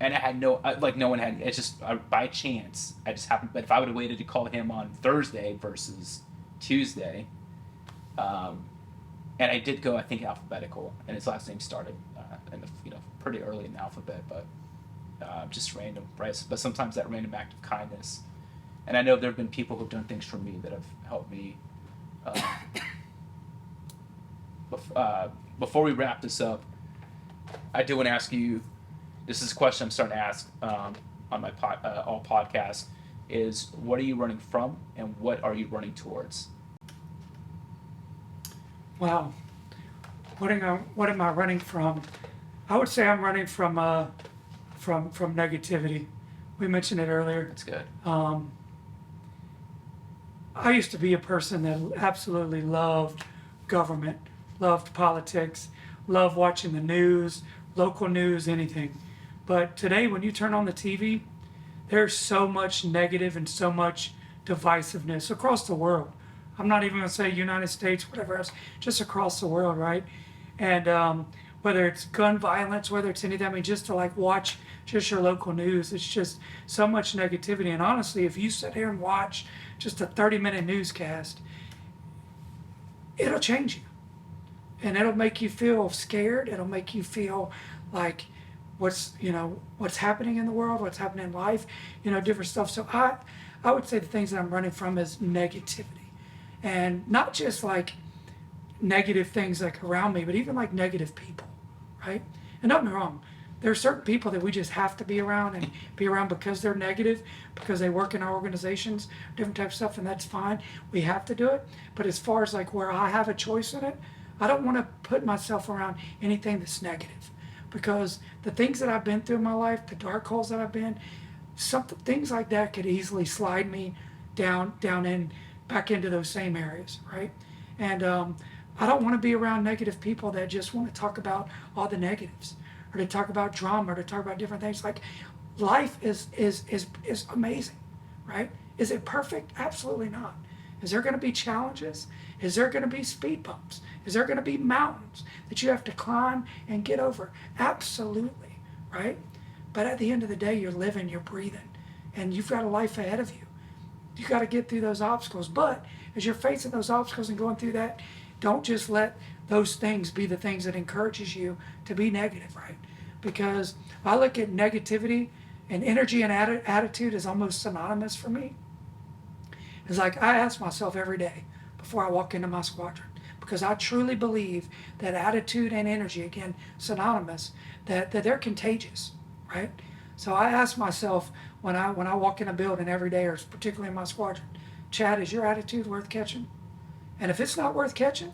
and I had no one had. It's just by chance I just happened. But if I would have waited to call him on Thursday versus Tuesday, and I did go, I think, alphabetical, and his last name started pretty early in the alphabet, but just random, right? But sometimes that random act of kindness, and I know there have been people who've done things for me that have helped me. Before we wrap this up, I do want to ask you, this is a question I'm starting to ask on my all podcasts, is what are you running from and what are you running towards? Wow. What am I running from? I would say I'm running from negativity. We mentioned it earlier. That's good. I used to be a person that absolutely loved government, loved politics, love watching the news, local news, anything. But today, when you turn on the TV, there's so much negative and so much divisiveness across the world. I'm not even going to say United States, whatever else, just across the world, right? And whether it's gun violence, whether it's anything, I mean, just to like watch just your local news, it's just so much negativity. And honestly, if you sit here and watch just a 30-minute newscast, it'll change you. And it'll make you feel scared. It'll make you feel like what's happening in the world, what's happening in life, different stuff. So I would say the things that I'm running from is negativity. And not just like negative things like around me, but even like negative people, right? And don't get me wrong, there are certain people that we just have to be around and be around because they're negative, because they work in our organizations, different types of stuff, and that's fine. We have to do it. But as far as like where I have a choice in it, I don't want to put myself around anything that's negative, because the things that I've been through in my life, the dark holes that I've been, things like that could easily slide me down in back into those same areas, right? And I don't want to be around negative people that just want to talk about all the negatives, or to talk about drama, or to talk about different things. Like, life is amazing, right? Is it perfect? Absolutely not. Is there going to be challenges? Is there going to be speed bumps? Is there going to be mountains that you have to climb and get over? Absolutely, right? But at the end of the day, you're living, you're breathing, and you've got a life ahead of you. You got to get through those obstacles. But as you're facing those obstacles and going through that, don't just let those things be the things that encourages you to be negative, right? Because I look at negativity and energy and attitude is almost synonymous for me. It's like I ask myself every day before I walk into my squadron, because I truly believe that attitude and energy, again, synonymous, that they're contagious, right? So I ask myself when I walk in a building every day, or particularly in my squadron, Chad, is your attitude worth catching? And if it's not worth catching,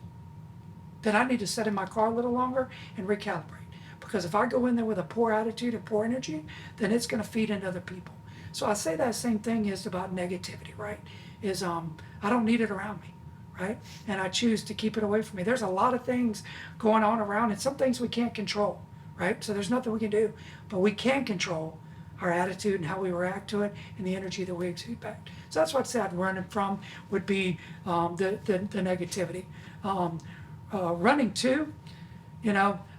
then I need to sit in my car a little longer and recalibrate. Because if I go in there with a poor attitude and poor energy, then it's going to feed into other people. So I say that same thing is about negativity, right? I don't need it around me, right? And I choose to keep it away from me. There's a lot of things going on around, and some things we can't control, right? So there's nothing we can do, but we can control our attitude and how we react to it and the energy that we exude back. So that's what I said running from would be the negativity. Running to,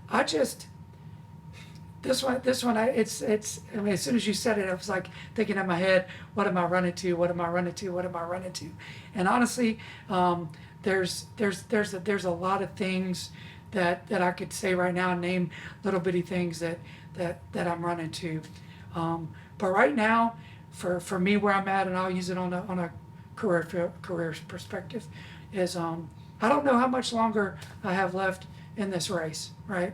I just, this one, I mean, as soon as you said it, I was like thinking in my head, what am I running to? What am I running to? What am I running to? And honestly, there's a lot of things that I could say right now, name little bitty things that I'm running to. But right now, for me, where I'm at, and I'll use it on a career perspective, is I don't know how much longer I have left in this race, right?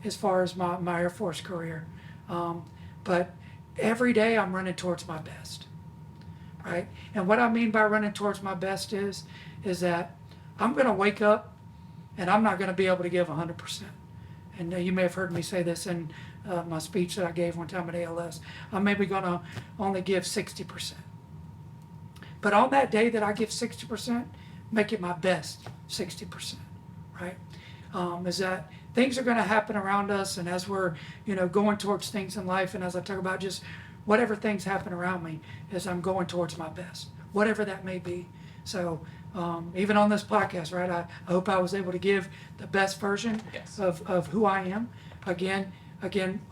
As far as my Air Force career. But every day I'm running towards my best, right? And what I mean by running towards my best is that I'm going to wake up and I'm not going to be able to give 100%. And you may have heard me say this in my speech that I gave one time at ALS. I'm maybe going to only give 60%. But on that day that I give 60%, make it my best 60%, right? Is that things are going to happen around us, and as we're going towards things in life, and as I talk about just whatever things happen around me, is I'm going towards my best, whatever that may be. So even on this podcast, right, I hope I was able to give the best version Yes. of who I am. Again,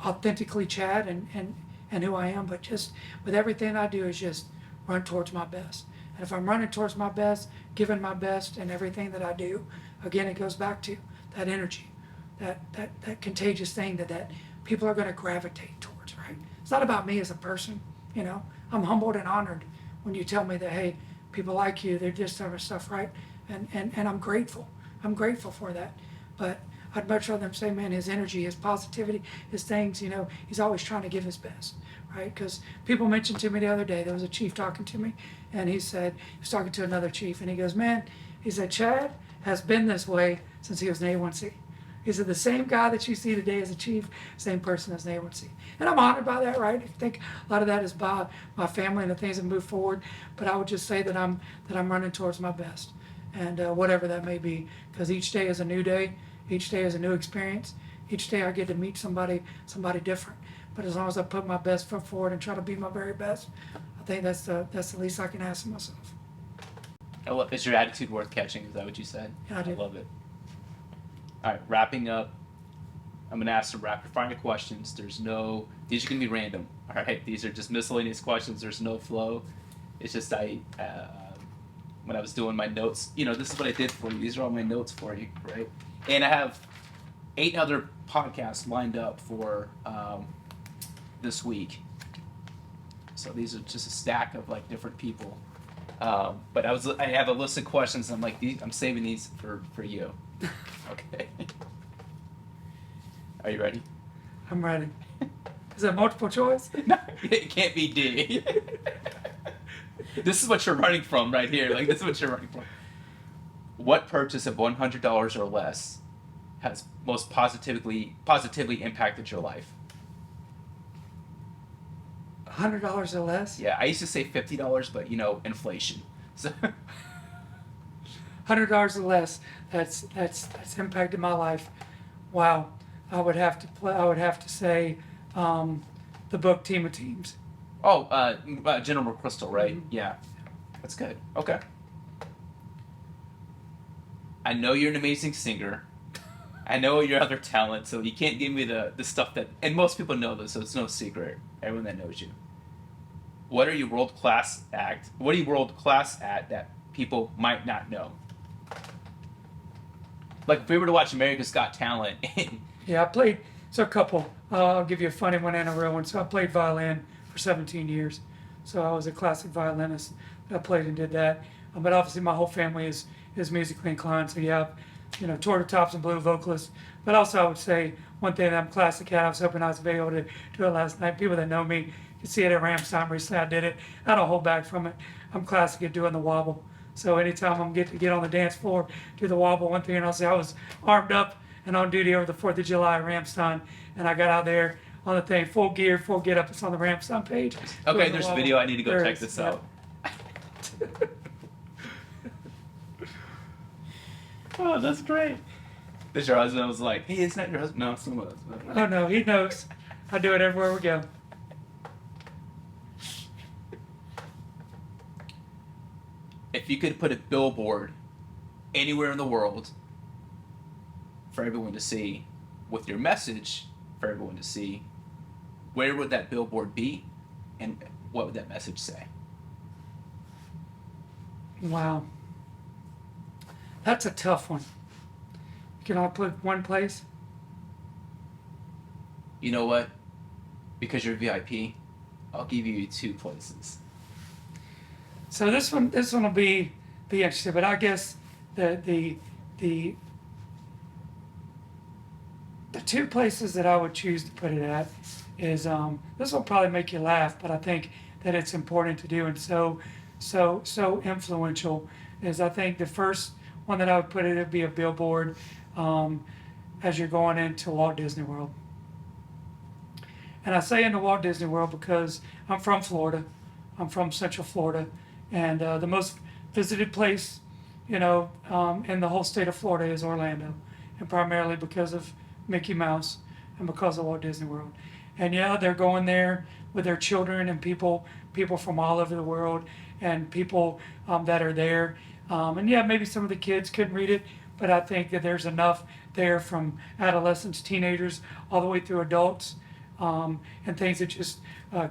authentically Chad and who I am, but just with everything I do is just run towards my best. And if I'm running towards my best, giving my best in everything that I do, again, it goes back to that energy, that contagious thing that people are going to gravitate towards, right? It's not about me as a person, I'm humbled and honored when you tell me that, hey, people like you, they're just other stuff, right? And I'm grateful. I'm grateful for that. But I'd much rather them say, man, his energy, his positivity, his things, he's always trying to give his best, right? Because people mentioned to me the other day, there was a chief talking to me, and he was talking to another chief, and he goes, man, he said, Chad has been this way since he was an A1C. He said, the same guy that you see today as a chief, same person as an A1C. And I'm honored by that, right? I think a lot of that is by my family and the things that move forward, but I would just say that I'm running towards my best, and whatever that may be, because each day is a new day, Each day is a new experience. Each day I get to meet somebody different. But as long as I put my best foot forward and try to be my very best, I think that's the least I can ask of myself. Is your attitude worth catching? Is that what you said? Yeah, I did. love it. All right, wrapping up. I'm going to ask some rapid fire questions. These are going to be random. All right, these are just miscellaneous questions. There's no flow. It's just when I was doing my notes, this is what I did for you. These are all my notes for you, right? And I have 8 other podcasts lined up for this week. So these are just a stack of like different people. But I have a list of questions. And I'm like, I'm saving these for you. Okay. Are you ready? I'm ready. Is that multiple choice? No, it can't be D. This is what you're running from right here. Like, this is what you're running from. What purchase of $100 or less has most positively impacted your life? $100 or less? Yeah, I used to say $50, but inflation. So $100 or less. That's impacted my life. Wow. I would have to say the book Team of Teams. Oh, General McChrystal, right? Mm-hmm. Yeah, that's good. Okay. I know you're an amazing singer. I know your other talent, so you can't give me the stuff that, and most people know this, so it's no secret. Everyone that knows you. What are you world class at? What are you world class at that people might not know? Like if we were to watch America's Got Talent. Yeah, I played. So a couple. I'll give you a funny one and a real one. So I played violin for 17 years. So I was a classic violinist. I played and did that. But obviously my whole family is musically inclined. So yeah, toured the Tops and Blue vocalist. But also I would say one thing that I'm classic at, I was hoping I was able to do it last night. People that know me can see it at Ramstein recently. I did it. I don't hold back from it. I'm classic at doing the wobble. So anytime I'm get to get on the dance floor, do the wobble. One thing, and I'll say I was armed up and on duty over the 4th of July at Ramstein, and I got out there on the thing, full gear, full get up. It's on the Ramstein page. Okay, there's a video. I need to go check this out. Oh, that's great. This your husband? I was like, hey, it's not your husband. No, it's someone else. Oh no, he knows. I do it everywhere we go. If you could put a billboard anywhere in the world for everyone to see, with your message for everyone to see, where would that billboard be, and what would that message say? Wow. That's a tough one. Can I put one place? You know what? Because you're VIP, I'll give you 2 places. So this one will be interesting, but I guess the 2 places that I would choose to put it at is this will probably make you laugh, but I think that it's important to do and so influential. Is I think the first one that I would put it would be a billboard as you're going into Walt Disney World. And I say into Walt Disney World because I'm from Florida. I'm from Central Florida. And the most visited place, in the whole state of Florida is Orlando. And primarily because of Mickey Mouse and because of Walt Disney World. And yeah, they're going there with their children and people from all over the world and people that are there. And yeah, maybe some of the kids couldn't read it, but I think that there's enough there from adolescents, teenagers, all the way through adults, and things that just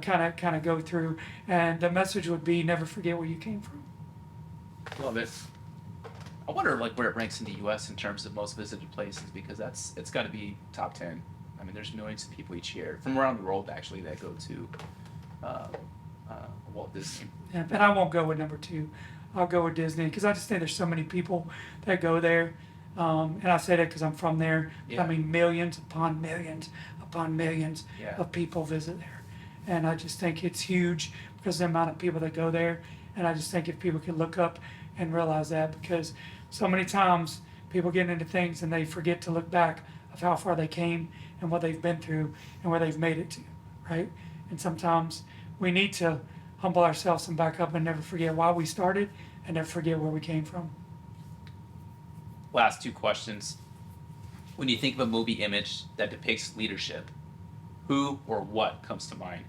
kind of go through. And the message would be never forget where you came from. Love it. I wonder where it ranks in the U.S. in terms of most visited places, because it's got to be top 10. I mean, there's millions of people each year from around the world actually that go to Walt Disney. Yeah, and I won't go with number 2. I'll go with Disney because I just think there's so many people that go there. And I say that because I'm from there. Yeah. I mean, millions upon millions upon millions Yeah. of people visit there. And I just think it's huge because of the amount of people that go there. And I just think if people can look up and realize that, because so many times people get into things and they forget to look back of how far they came and what they've been through and where they've made it to, right? And sometimes we need to humble ourselves and back up and never forget why we started and never forget where we came from. Last 2 questions. When you think of a movie image that depicts leadership, who or what comes to mind?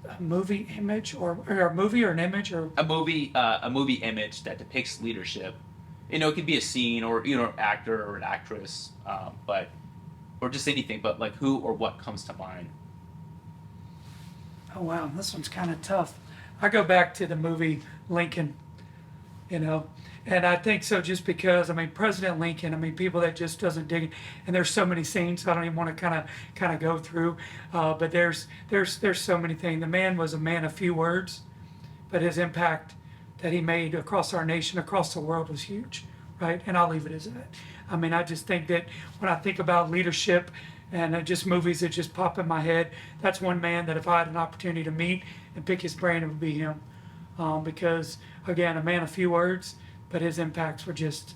A movie image or a movie or an image or A movie image that depicts leadership. You know, it could be a scene or actor or an actress, but or just anything. But like, who or what comes to mind? oh wow, this one's kind of tough. I go back to the movie Lincoln, you know, and I think so just because I mean President Lincoln. I mean people that just doesn't dig it, and there's so many scenes so I don't even want to kind of go through, but there's so many things. The man was a man of few words, but his impact that he made across our nation, across the world was huge, right? And I'll leave it as that. I mean, I just think that when I think about leadership and just movies that just pop in my head, that's one man that if I had an opportunity to meet and pick his brain, it would be him. Because, again, a man of few words, but his impacts were just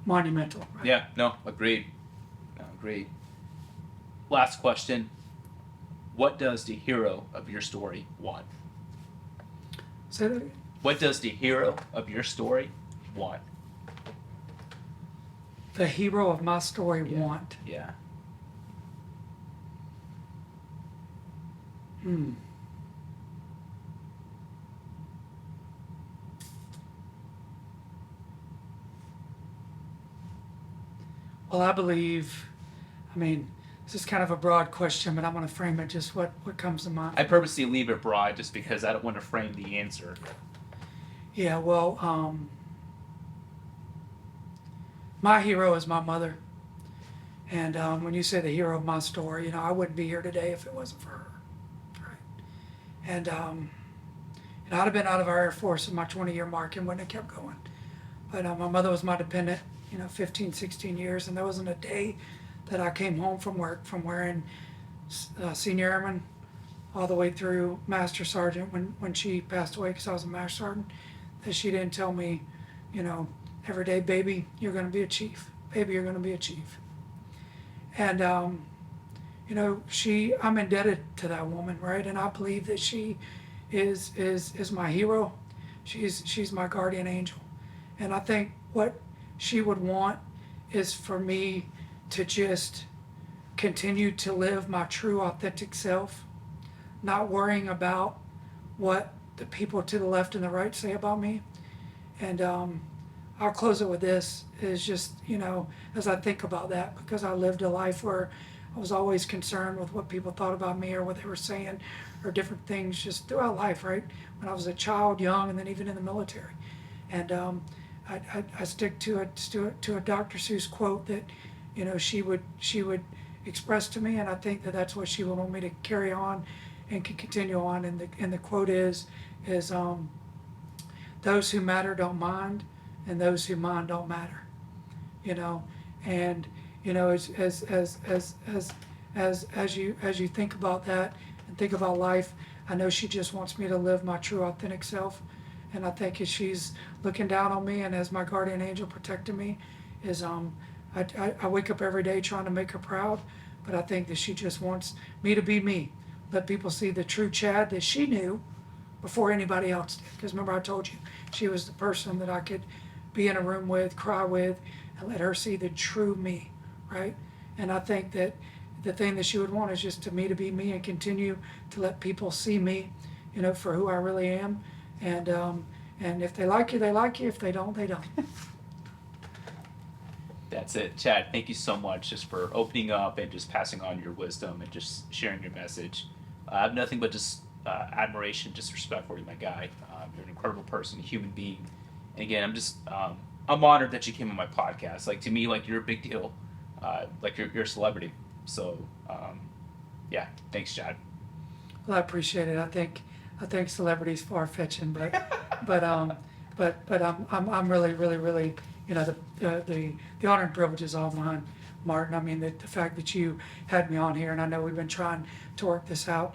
monumental. Right? Yeah, no, agreed. No, agreed. Last question. What does the hero of your story want? Say that again. What does the hero of your story want? The hero of my story want. Yeah. Well, I believe, I mean, this is kind of a broad question, but I'm going to frame it just what comes to mind. I purposely leave it broad just because I don't want to frame the answer. Yeah, well, my hero is my mother. And when you say the hero of my story, you know, I wouldn't be here today if it wasn't for her. Right? And I'd have been out of our Air Force at my 20-year mark and wouldn't have kept going. But my mother was my dependent, you know, 15, 16 years. And there wasn't a day that I came home from work from wearing senior airman all the way through master sergeant when she passed away because I was a master sergeant, that she didn't tell me, you know, every day, baby, you're going to be a chief. Baby, you're going to be a chief. And, you know, I'm indebted to that woman, right? And I believe that she is my hero. She's my guardian angel. And I think what she would want is for me to just continue to live my true authentic self, not worrying about what the people to the left and the right say about me. And I'll close it with this, is just, you know, as I think about that, because I lived a life where I was always concerned with what people thought about me or what they were saying or different things just throughout life, right? When I was a child, young, and then even in the military. And I stick to a Dr. Seuss quote that, you know, she would express to me, and I think that that's what she would want me to carry on and can continue on. And the quote is those who matter don't mind, and those who mind don't matter. You know, and you know as you think about that and think about life, I know she just wants me to live my true authentic self. And I think as she's looking down on me and as my guardian angel protecting me, is I wake up every day trying to make her proud, but I think that she just wants me to be me. Let people see the true Chad that she knew before anybody else did. Because remember I told you, she was the person that I could be in a room with, cry with, and let her see the true me, right? And I think that the thing that she would want is just to me to be me and continue to let people see me, you know, for who I really am. And if they like you, they like you. If they don't, they don't. That's it. Chad, thank you so much just for opening up and just passing on your wisdom and just sharing your message. I have nothing but just admiration, just respect for you, my guy. You're an incredible person, a human being. And again, I'm honored that you came on my podcast. Like, to me, like, you're a big deal. Like, you're a celebrity. So, yeah, thanks, Chad. Well, I appreciate it. I think celebrity's far-fetching, but I'm really, you know, the honor and privilege is all mine, Martin. I mean, the fact that you had me on here, and I know we've been trying to work this out.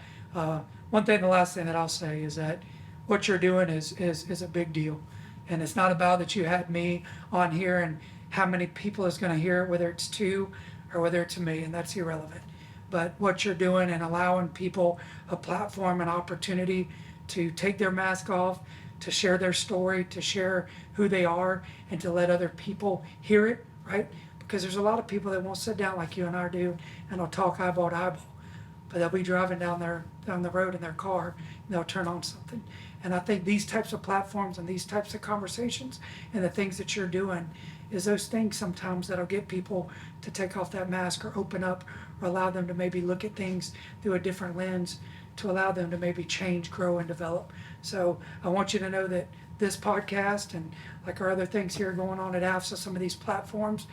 One thing, the last thing that I'll say is that what you're doing is a big deal, and it's not about that you had me on here and how many people is going to hear it, whether it's two or whether it's me, and that's irrelevant. But what you're doing and allowing people a platform and opportunity to take their mask off, to share their story, to share who they are, and to let other people hear it, right? Because there's a lot of people that won't sit down like you and I do and they'll talk eyeball to eyeball, but they'll be driving down the road in their car and they'll turn on something. And I think these types of platforms and these types of conversations and the things that you're doing is those things sometimes that'll get people to take off that mask or open up or allow them to maybe look at things through a different lens, to allow them to maybe change, grow, and develop. So I want you to know that this podcast and like our other things here going on at AFSA, some of these platforms,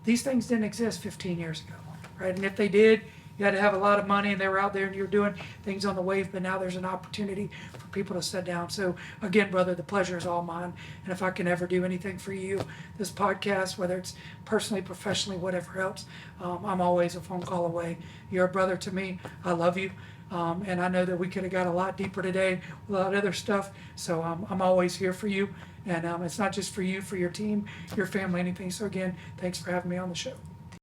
these things didn't exist 15 years ago, right? And if they did, you had to have a lot of money and they were out there and you were doing things on the wave, but now there's an opportunity for people to sit down. So again, brother, the pleasure is all mine. And if I can ever do anything for you, this podcast, whether it's personally, professionally, whatever else, I'm always a phone call away. You're a brother to me. I love you. And I know that we could have got a lot deeper today with a lot of other stuff. So I'm always here for you. And it's not just for you, for your team, your family, anything. So again, thanks for having me on the show.